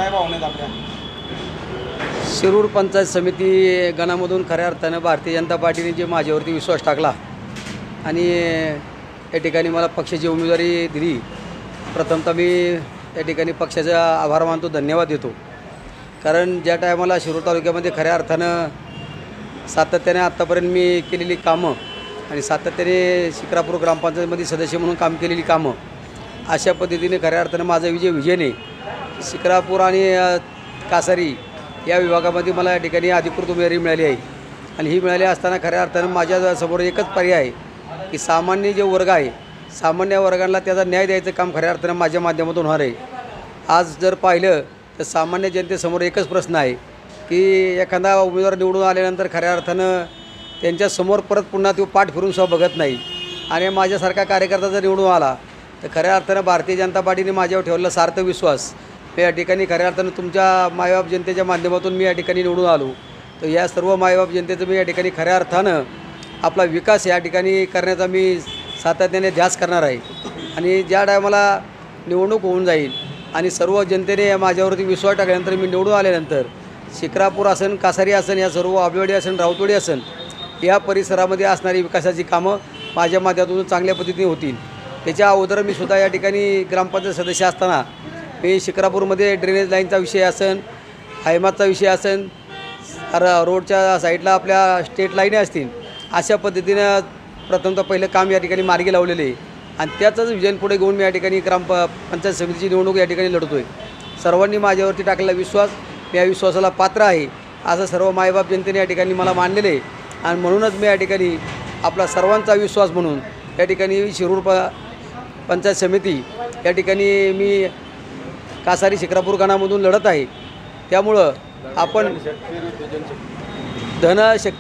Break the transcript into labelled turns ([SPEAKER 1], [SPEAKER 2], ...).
[SPEAKER 1] काय भावना आहेत आपल्या?
[SPEAKER 2] शिरूर पंचायत समिती गणामधून खऱ्या अर्थानं भारतीय जनता पार्टीने जे माझ्यावरती विश्वास टाकला आणि या ठिकाणी मला पक्षाची उमेदवारी दिली, प्रथमतः मी या ठिकाणी पक्षाचा आभार मानतो, धन्यवाद देतो. कारण ज्या टायमाला शिरूर तालुक्यामध्ये खऱ्या अर्थानं सातत्याने आत्तापर्यंत मी केलेली कामं आणि सातत्याने शिक्रापूर ग्रामपंचायतीमध्ये सदस्य म्हणून काम केलेली कामं, अशा पद्धतीने खऱ्या अर्थानं माझा विजयने शिक्रापूर आणि कासारी या विभागामध्ये मला या ठिकाणी अधिकृत उमेदवारी मिळाली आहे. आणि ही मिळाली असताना खऱ्या अर्थानं माझ्यासमोर एकच पर्याय आहे की सामान्य जे वर्ग आहे, सामान्य वर्गाला त्याचा न्याय द्यायचं काम खऱ्या अर्थानं माझ्या माध्यमातून होणार आहे. आज जर पाहिलं तर सामान्य जनतेसमोर एकच प्रश्न आहे की एखादा उमेदवार निवडून आल्यानंतर खऱ्या अर्थानं त्यांच्यासमोर परत पुन्हा तो पाठ फिरून सुद्धा बघत नाही. आणि माझ्यासारखा कार्यकर्ता जर निवडून आला तर खऱ्या अर्थानं भारतीय जनता पार्टीने माझ्यावर ठेवलेला सार्थ विश्वास या ठिकाणी खऱ्या अर्थानं तुमच्या मायबाप जनतेच्या माध्यमातून मी या ठिकाणी निवडून आलो. तर या सर्व मायबाप जनतेचं मी या ठिकाणी खऱ्या अर्थानं आपला विकास या ठिकाणी करण्याचा मी सातत्याने ध्यास करणार आहे. आणि ज्या टायमाला निवडणूक होऊन जाईल आणि सर्व जनतेने माझ्यावरती विश्वास टाकल्यानंतर मी निवडून आल्यानंतर शिक्रापूर असन, कासारी असन, या सर्व आंबेवाडी असन, राऊतवाडी असन, या परिसरामध्ये असणारी विकासाची कामं माझ्या माध्यमातून चांगल्या पद्धतीने होतील. त्याच्या अगोदर मी सुद्धा या ठिकाणी ग्रामपंचायत सदस्य असताना मी शिक्रापूरमध्ये ड्रेनेज लाईनचा विषय असन, हायमाचा विषय असन, रोडच्या साईडला आपल्या स्टेट लाईनी असतील, अशा पद्धतीनं प्रथमतः पहिलं काम या ठिकाणी मार्गी लावलेले आहे. आणि त्याचंच विजन पुढे घेऊन मी या ठिकाणी पंचायत समितीची निवडणूक या ठिकाणी लढतो आहे. सर्वांनी माझ्यावरती टाकलेला विश्वास, मी या विश्वासाला पात्र आहे असं सर्व मायबाप जनतेने या ठिकाणी मला मानलेले आहे. आणि म्हणूनच मी या ठिकाणी आपला सर्वांचा विश्वास म्हणून या ठिकाणी शिरूर पंचायत समिती या ठिकाणी मी कासारी शिक्रापूर गणामधून लढत आहे. त्यामुळं आपण धनशक्ती